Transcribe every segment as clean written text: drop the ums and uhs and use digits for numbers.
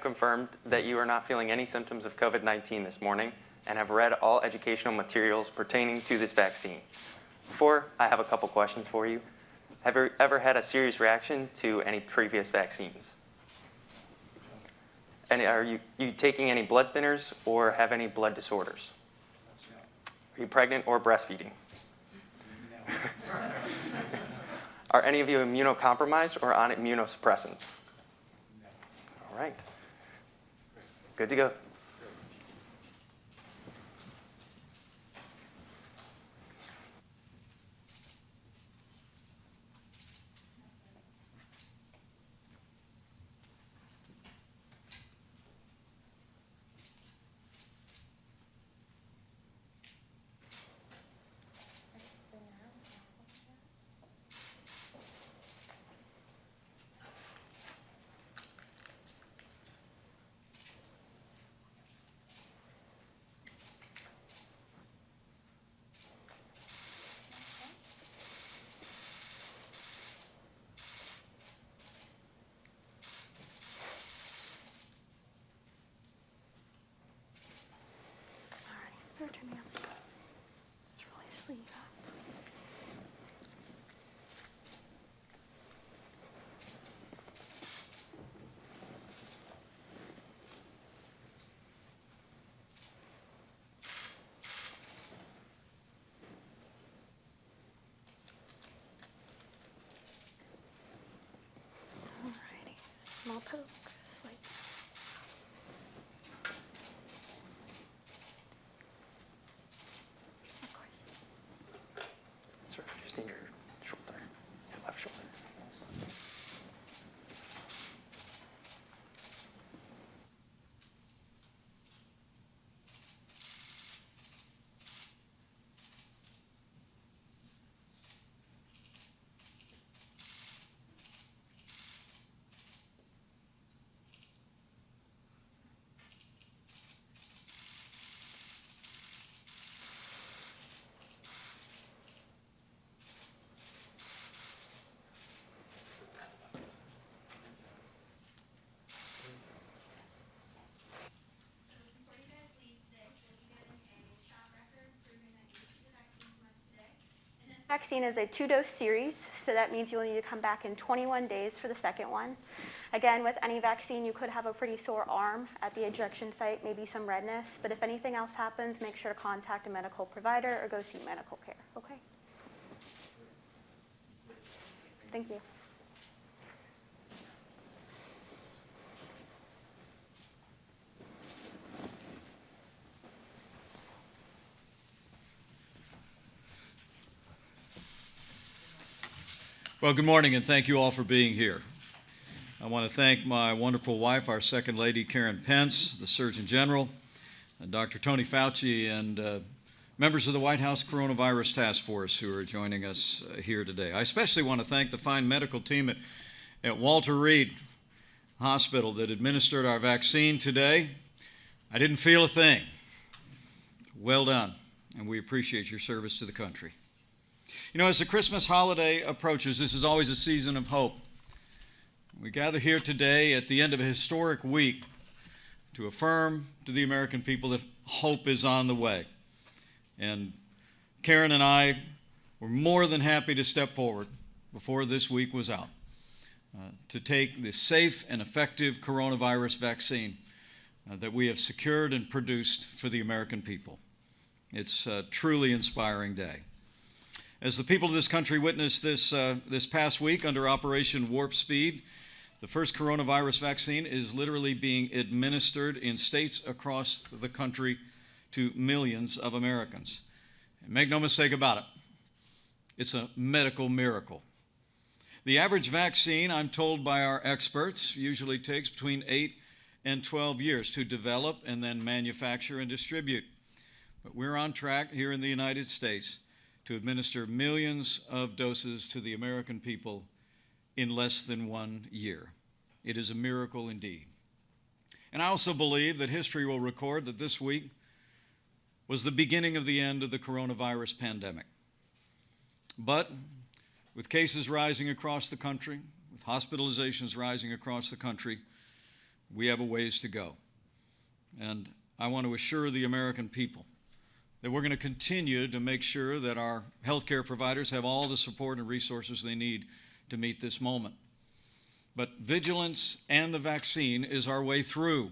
confirmed that you are not feeling any symptoms of COVID-19 this morning and have read all educational materials pertaining to this vaccine. Before, I have a couple questions for you. Have you ever had a serious reaction to any previous vaccines? And are you taking any blood thinners or have any blood disorders? Are you pregnant or breastfeeding? Are any of you immunocompromised or on immunosuppressants? All right. Good to go. Turn me up. It's really asleep. Alrighty, small poke, sleep. Just need your shoulder, your left shoulder. Vaccine is a 2-dose series, so that means you'll need to come back in 21 days for the second one. Again, with any vaccine, you could have a pretty sore arm at the injection site, maybe some redness, but if anything else happens, make sure to contact a medical provider or go see medical care, okay? Thank you. Well, good morning, and thank you all for being here. I want to thank my wonderful wife, our Second Lady, Karen Pence, the Surgeon General, and Dr. Tony Fauci, and members of the White House Coronavirus Task Force who are joining us here today. I especially want to thank the fine medical team at Walter Reed Hospital that administered our vaccine today. I didn't feel a thing. Well done, and we appreciate your service to the country. You know, as the Christmas holiday approaches, this is always a season of hope. We gather here today at the end of a historic week to affirm to the American people that hope is on the way. And Karen and I were more than happy to step forward before this week was out to take the safe and effective coronavirus vaccine that we have secured and produced for the American people. It's a truly inspiring day. As the people of this country witnessed this past week under Operation Warp Speed, the first coronavirus vaccine is literally being administered in states across the country to millions of Americans. And make no mistake about it, it's a medical miracle. The average vaccine, I'm told by our experts, usually takes between 8 and 12 years to develop and then manufacture and distribute. But we're on track here in the United States to administer millions of doses to the American people in less than 1 year. It is a miracle indeed. And I also believe that history will record that this week was the beginning of the end of the coronavirus pandemic. But with cases rising across the country, with hospitalizations rising across the country, we have a ways to go. And I want to assure the American people that we're going to continue to make sure that our healthcare providers have all the support and resources they need to meet this moment. But vigilance and the vaccine is our way through.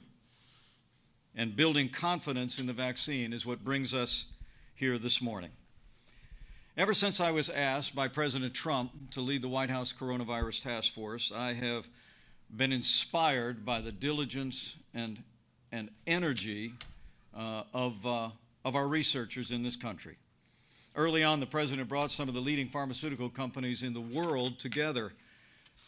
And building confidence in the vaccine is what brings us here this morning. Ever since I was asked by President Trump to lead the White House Coronavirus Task Force, I have been inspired by the diligence and energy of our researchers in this country. Early on, the President brought some of the leading pharmaceutical companies in the world together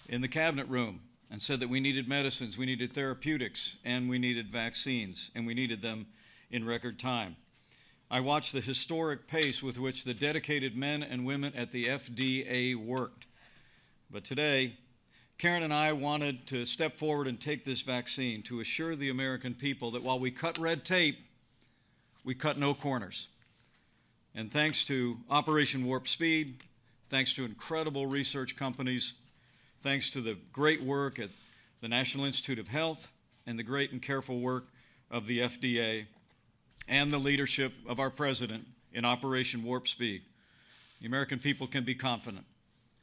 in the cabinet room and said that we needed medicines, we needed therapeutics, and we needed vaccines, and we needed them in record time. I watched the historic pace with which the dedicated men and women at the FDA worked. But today, Karen and I wanted to step forward and take this vaccine to assure the American people that while we cut red tape, we cut no corners. And thanks to Operation Warp Speed, thanks to incredible research companies, thanks to the great work at the National Institute of Health and the great and careful work of the FDA and the leadership of our President in Operation Warp Speed, the American people can be confident.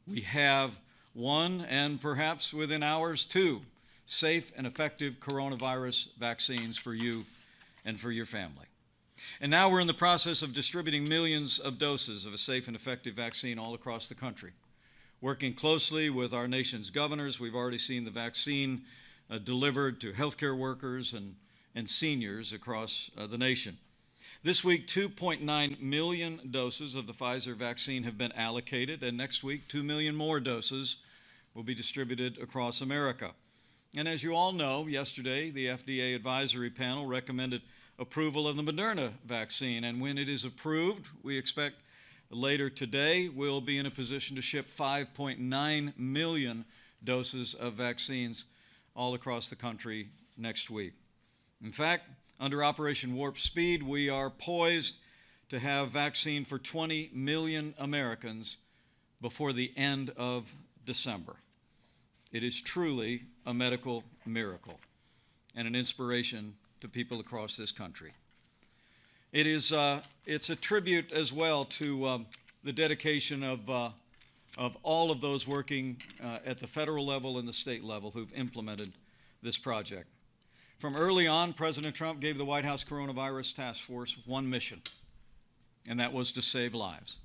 We have one, and perhaps within hours, two, safe and effective coronavirus vaccines for you and for your family. And now we're in the process of distributing millions of doses of a safe and effective vaccine all across the country. Working closely with our nation's governors, we've already seen the vaccine delivered to healthcare workers and seniors across the nation. This week, 2.9 million doses of the Pfizer vaccine have been allocated, and next week, 2 million more doses will be distributed across America. And as you all know, yesterday, the FDA advisory panel recommended approval of the Moderna vaccine, and when it is approved, we expect later today we'll be in a position to ship 5.9 million doses of vaccines all across the country next week. In fact, under Operation Warp Speed, we are poised to have vaccine for 20 million Americans before the end of December. It is truly a medical miracle and an inspiration to people across this country. It's a tribute as well to the dedication of all of those working at the federal level and the state level who've implemented this project. From early on, President Trump gave the White House Coronavirus Task Force one mission, and that was to save lives.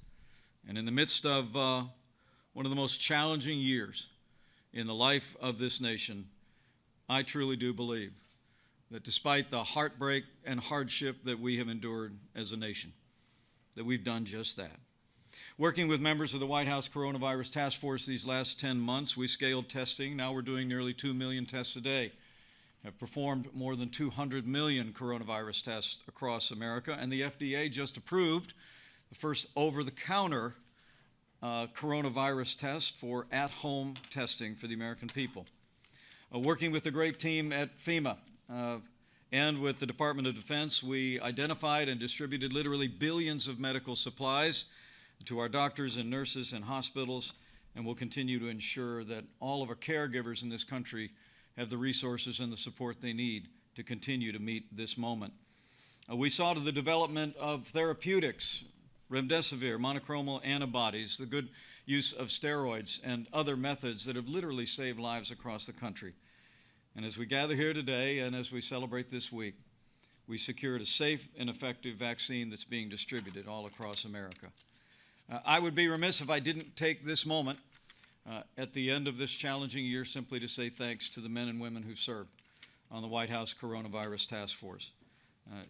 And in the midst of one of the most challenging years in the life of this nation, I truly do believe that despite the heartbreak and hardship that we have endured as a nation, that we've done just that. Working with members of the White House Coronavirus Task Force these last 10 months, we scaled testing. Now we're doing nearly 2 million tests a day, have performed more than 200 million coronavirus tests across America, and the FDA just approved the first over-the-counter coronavirus test for at-home testing for the American people. Working with the great team at FEMA and with the Department of Defense, we identified and distributed literally billions of medical supplies to our doctors and nurses and hospitals, and will continue to ensure that all of our caregivers in this country have the resources and the support they need to continue to meet this moment. We saw to the development of therapeutics, remdesivir, monoclonal antibodies, the good use of steroids, and other methods that have literally saved lives across the country. And as we gather here today and as we celebrate this week, we secured a safe and effective vaccine that's being distributed all across America. I would be remiss if I didn't take this moment at the end of this challenging year simply to say thanks to the men and women who served on the White House Coronavirus Task Force.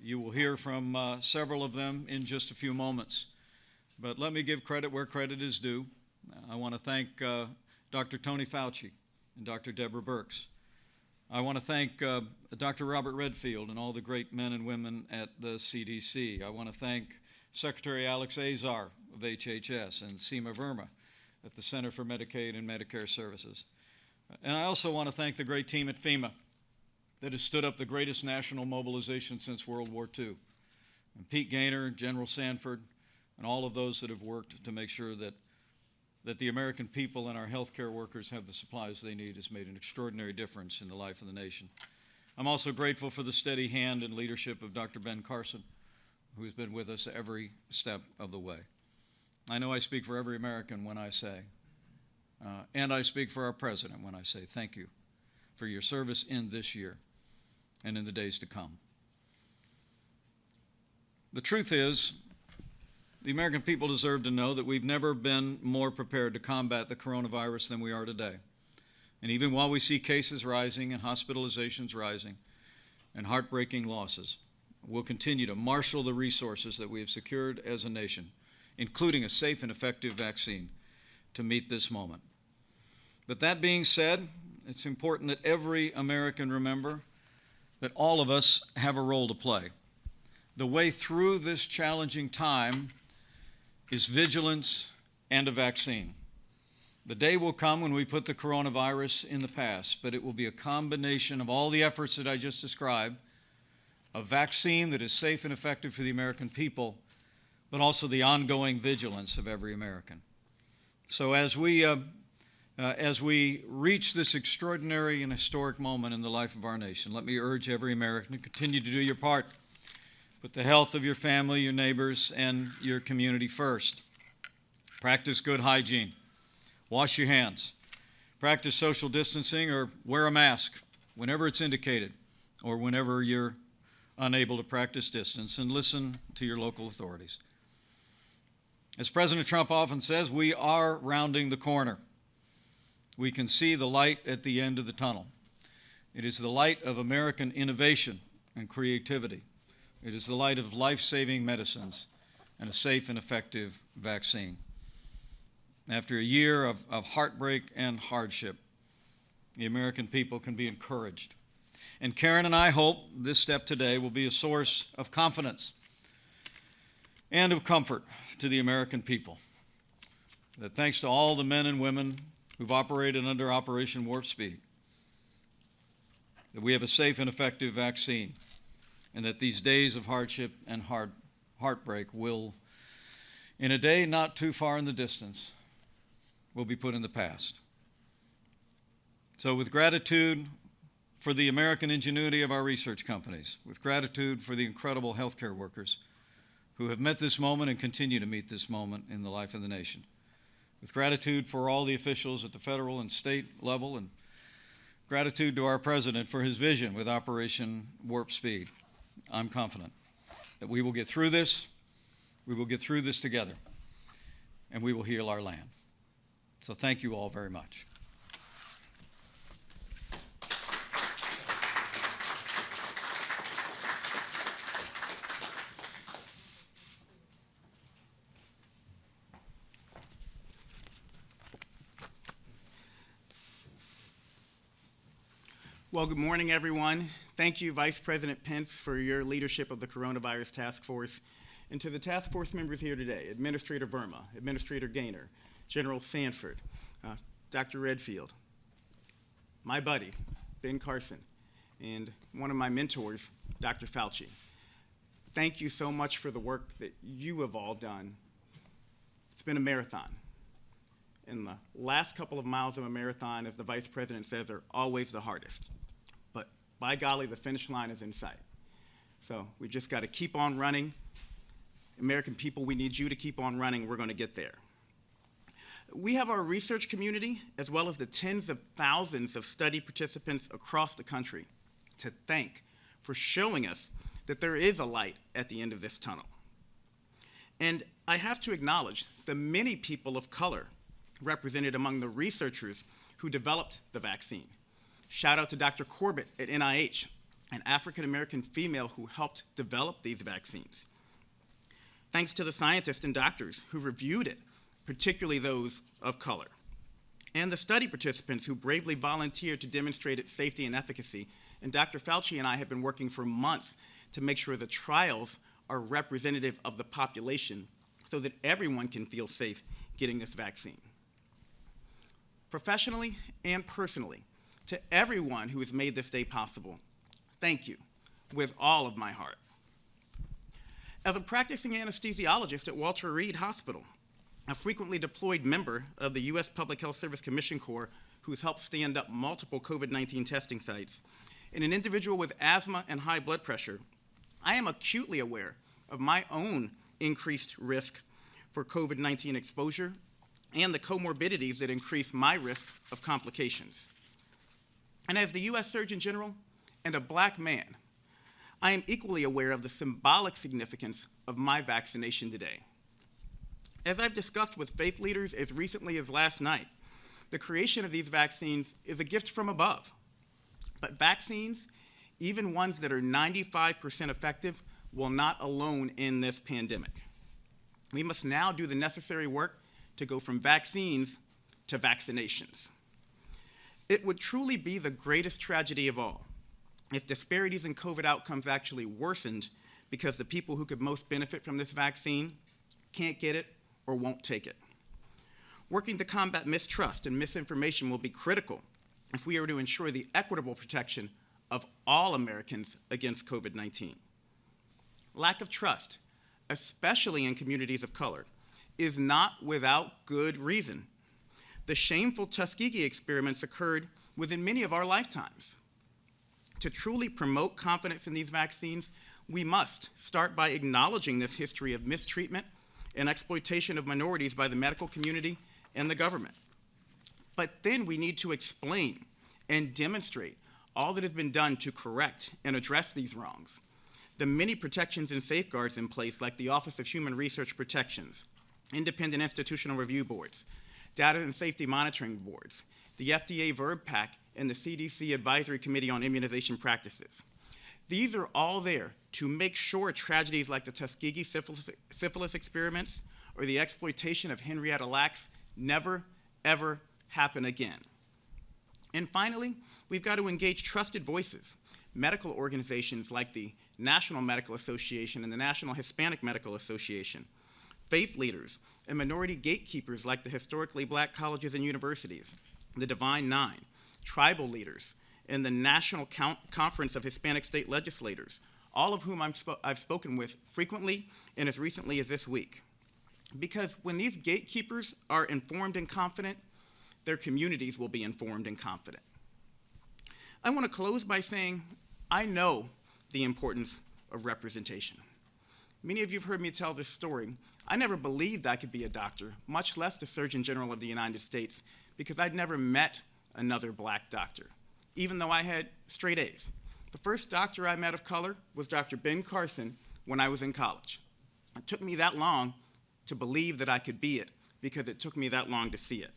You will hear from several of them in just a few moments. But let me give credit where credit is due. I want to thank Dr. Tony Fauci and Dr. Deborah Birx. I want to thank Dr. Robert Redfield and all the great men and women at the CDC. I want to thank Secretary Alex Azar of HHS and Seema Verma at the Center for Medicaid and Medicare Services. And I also want to thank the great team at FEMA that has stood up the greatest national mobilization since World War II. And Pete Gaynor, General Sanford, and all of those that have worked to make sure that the American people and our healthcare workers have the supplies they need has made an extraordinary difference in the life of the nation. I'm also grateful for the steady hand and leadership of Dr. Ben Carson, who has been with us every step of the way. I know I speak for every American when I say, and I speak for our president when I say thank you for your service in this year and in the days to come. The truth is, the American people deserve to know that we've never been more prepared to combat the coronavirus than we are today. And even while we see cases rising and hospitalizations rising and heartbreaking losses, we'll continue to marshal the resources that we have secured as a nation, including a safe and effective vaccine, to meet this moment. But that being said, it's important that every American remember that all of us have a role to play. The way through this challenging time is vigilance and a vaccine. The day will come when we put the coronavirus in the past, but it will be a combination of all the efforts that I just described, a vaccine that is safe and effective for the American people, but also the ongoing vigilance of every American. So as we reach this extraordinary and historic moment in the life of our nation, let me urge every American to continue to do your part. Put the health of your family, your neighbors, and your community first. Practice good hygiene. Wash your hands. Practice social distancing or wear a mask whenever it's indicated or whenever you're unable to practice distance, and listen to your local authorities. As President Trump often says, we are rounding the corner. We can see the light at the end of the tunnel. It is the light of American innovation and creativity. It is the light of life-saving medicines and a safe and effective vaccine. After a year of heartbreak and hardship, the American people can be encouraged. And Karen and I hope this step today will be a source of confidence and of comfort to the American people. That thanks to all the men and women who've operated under Operation Warp Speed, that we have a safe and effective vaccine, and that these days of hardship and heartbreak will, in a day not too far in the distance, will be put in the past. So with gratitude for the American ingenuity of our research companies, with gratitude for the incredible healthcare workers who have met this moment and continue to meet this moment in the life of the nation, with gratitude for all the officials at the federal and state level, and gratitude to our president for his vision with Operation Warp Speed, I'm confident that we will get through this, together, and we will heal our land. So thank you all very much. Well, good morning, everyone. Thank you, Vice President Pence, for your leadership of the Coronavirus Task Force. And to the task force members here today, Administrator Verma, Administrator Gaynor, General Sanford, Dr. Redfield, my buddy, Ben Carson, and one of my mentors, Dr. Fauci. Thank you so much for the work that you have all done. It's been a marathon. And the last couple of miles of a marathon, as the Vice President says, are always the hardest. But by golly, the finish line is in sight. So we just got to keep on running. American people, we need you to keep on running. We're going to get there. We have our research community, as well as the tens of thousands of study participants across the country, to thank for showing us that there is a light at the end of this tunnel. And I have to acknowledge the many people of color represented among the researchers who developed the vaccine. Shout out to Dr. Corbett at NIH, an African-American female who helped develop these vaccines. Thanks to the scientists and doctors who reviewed it, particularly those of color, and the study participants who bravely volunteered to demonstrate its safety and efficacy. And Dr. Fauci and I have been working for months to make sure the trials are representative of the population so that everyone can feel safe getting this vaccine. Professionally and personally, to everyone who has made this day possible, thank you with all of my heart. As a practicing anesthesiologist at Walter Reed Hospital, a frequently deployed member of the U.S. Public Health Service Commission Corps who's helped stand up multiple COVID-19 testing sites, and an individual with asthma and high blood pressure, I am acutely aware of my own increased risk for COVID-19 exposure and the comorbidities that increase my risk of complications. And as the U.S. Surgeon General and a Black man, I am equally aware of the symbolic significance of my vaccination today. As I've discussed with faith leaders as recently as last night, the creation of these vaccines is a gift from above. But vaccines, even ones that are 95% effective, will not alone end this pandemic. We must now do the necessary work to go from vaccines to vaccinations. It would truly be the greatest tragedy of all if disparities in COVID outcomes actually worsened because the people who could most benefit from this vaccine can't get it or won't take it. Working to combat mistrust and misinformation will be critical if we are to ensure the equitable protection of all Americans against COVID-19. Lack of trust, especially in communities of color, is not without good reason. The shameful Tuskegee experiments occurred within many of our lifetimes. To truly promote confidence in these vaccines, we must start by acknowledging this history of mistreatment and exploitation of minorities by the medical community and the government. But then we need to explain and demonstrate all that has been done to correct and address these wrongs. The many protections and safeguards in place, like the Office of Human Research Protections, independent institutional review boards, data and safety monitoring boards, the FDA VERB PAC, and the CDC Advisory Committee on Immunization Practices. These are all there to make sure tragedies like the Tuskegee syphilis experiments or the exploitation of Henrietta Lacks never, ever happen again. And finally, we've got to engage trusted voices, medical organizations like the National Medical Association and the National Hispanic Medical Association, faith leaders, and minority gatekeepers like the historically Black colleges and universities, the Divine Nine, tribal leaders, and the National Conference of Hispanic State Legislators, all of whom I've spoken with frequently and as recently as this week. Because when these gatekeepers are informed and confident, their communities will be informed and confident. I want to close by saying I know the importance of representation. Many of you have heard me tell this story. I never believed I could be a doctor, much less the Surgeon General of the United States, because I'd never met another Black doctor, even though I had straight A's. The first doctor I met of color was Dr. Ben Carson when I was in college. It took me that long to believe that I could be it, because it took me that long to see it.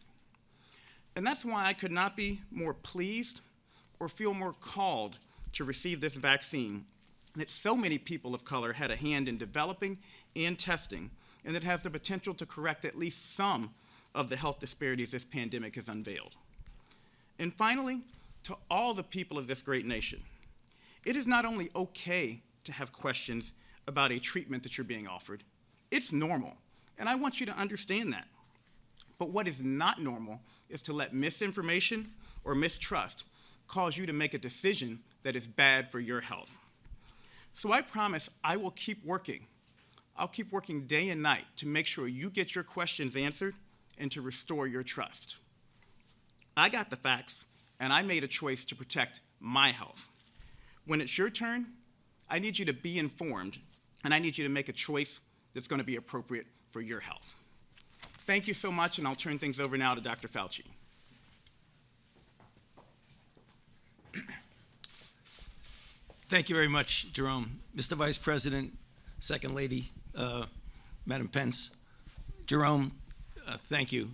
And that's why I could not be more pleased or feel more called to receive this vaccine that so many people of color had a hand in developing and testing, and that has the potential to correct at least some of the health disparities this pandemic has unveiled. And finally, to all the people of this great nation, it is not only okay to have questions about a treatment that you're being offered, it's normal, and I want you to understand that. But what is not normal is to let misinformation or mistrust cause you to make a decision that is bad for your health. So I promise I will keep working. I'll keep working day and night to make sure you get your questions answered and to restore your trust. I got the facts, and I made a choice to protect my health. When it's your turn, I need you to be informed, and I need you to make a choice that's going to be appropriate for your health. Thank you so much, and I'll turn things over now to Dr. Fauci. Thank you very much, Jerome. Mr. Vice President, Second Lady, Madam Pence, Jerome, thank you.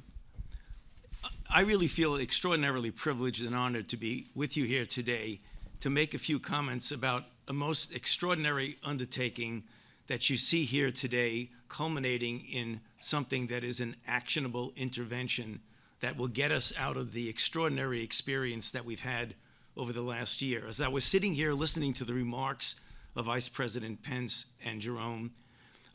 I really feel extraordinarily privileged and honored to be with you here today to make a few comments about a most extraordinary undertaking that you see here today, culminating in something that is an actionable intervention that will get us out of the extraordinary experience that we've had over the last year. As I was sitting here listening to the remarks of Vice President Pence and Jerome,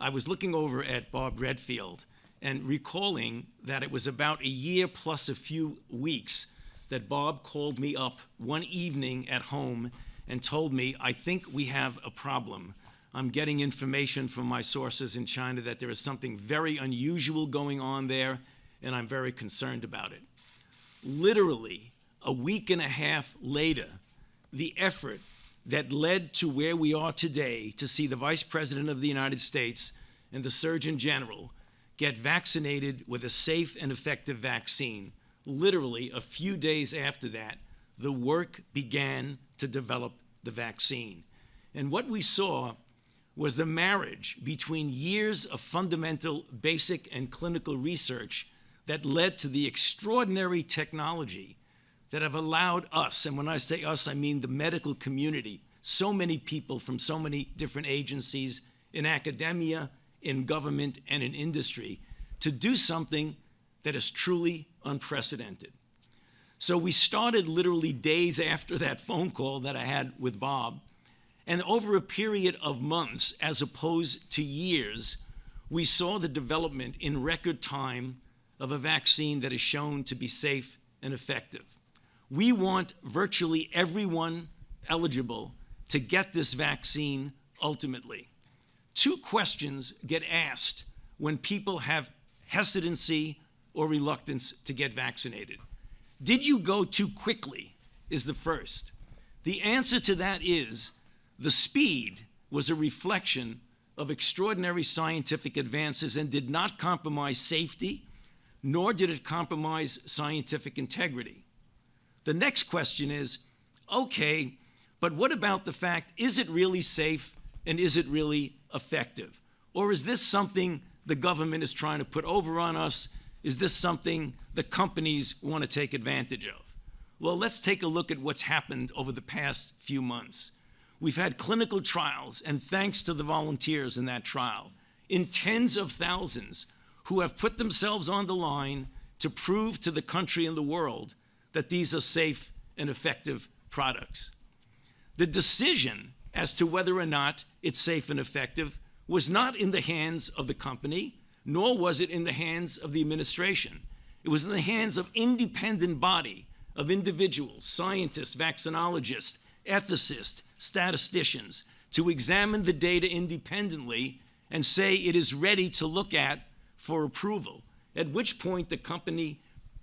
I was looking over at Bob Redfield and recalling that it was about a year plus a few weeks that Bob called me up one evening at home and told me, I think we have a problem. I'm getting information from my sources in China that there is something very unusual going on there, and I'm very concerned about it. Literally, a week and a half later, the effort that led to where we are today, to see the Vice President of the United States and the Surgeon General get vaccinated with a safe and effective vaccine. Literally a few days after that, the work began to develop the vaccine. And what we saw was the marriage between years of fundamental, basic, and clinical research that led to the extraordinary technology that have allowed us, and when I say us, I mean the medical community, so many people from so many different agencies in academia, in government, and in industry, to do something that is truly unprecedented. So we started literally days after that phone call that I had with Bob, and over a period of months, as opposed to years, we saw the development in record time of a vaccine that is shown to be safe and effective. We want virtually everyone eligible to get this vaccine ultimately. Two questions get asked when people have hesitancy or reluctance to get vaccinated. Did you go too quickly is the first. The answer to that is the speed was a reflection of extraordinary scientific advances and did not compromise safety, nor did it compromise scientific integrity. The next question is, okay, but what about the fact, is it really safe and is it really effective? Or is this something the government is trying to put over on us? Is this something the companies want to take advantage of? Well, let's take a look at what's happened over the past few months. We've had clinical trials, and thanks to the volunteers in that trial, in tens of thousands who have put themselves on the line to prove to the country and the world that these are safe and effective products. The decision as to whether or not it's safe and effective was not in the hands of the company, nor was it in the hands of the administration. It was in the hands of independent body of individuals, scientists, vaccinologists, ethicists, statisticians, to examine the data independently and say it is ready to look at for approval, at which point the company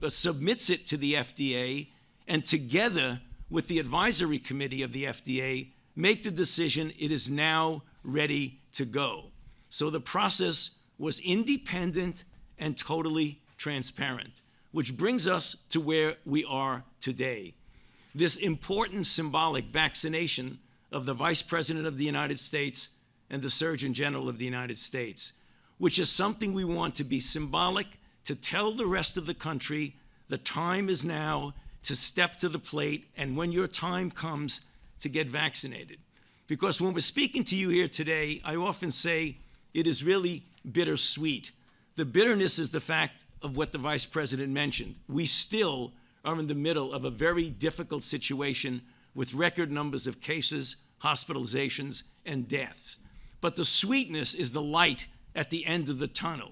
submits it to the FDA, and together with the advisory committee of the FDA, make the decision it is now ready to go. So the process was independent and totally transparent, which brings us to where we are today. This important symbolic vaccination of the Vice President of the United States and the Surgeon General of the United States, which is something we want to be symbolic, to tell the rest of the country the time is now to step to the plate, and when your time comes, to get vaccinated. Because when we're speaking to you here today, I often say it is really bittersweet. The bitterness is the fact of what the Vice President mentioned. We still are in the middle of a very difficult situation with record numbers of cases, hospitalizations, and deaths. But the sweetness is the light at the end of the tunnel,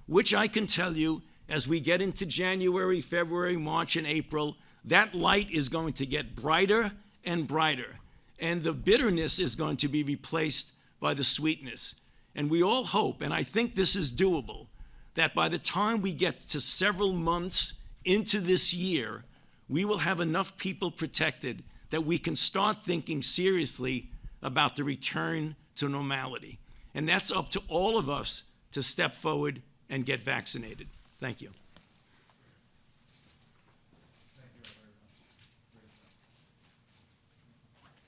which I can tell you, as we get into January, February, March, and April, that light is going to get brighter and brighter, and the bitterness is going to be replaced by the sweetness. And we all hope, and I think this is doable, that by the time we get to several months into this year, we will have enough people protected that we can start thinking seriously about the return to normality. And that's up to all of us to step forward and get vaccinated. Thank you.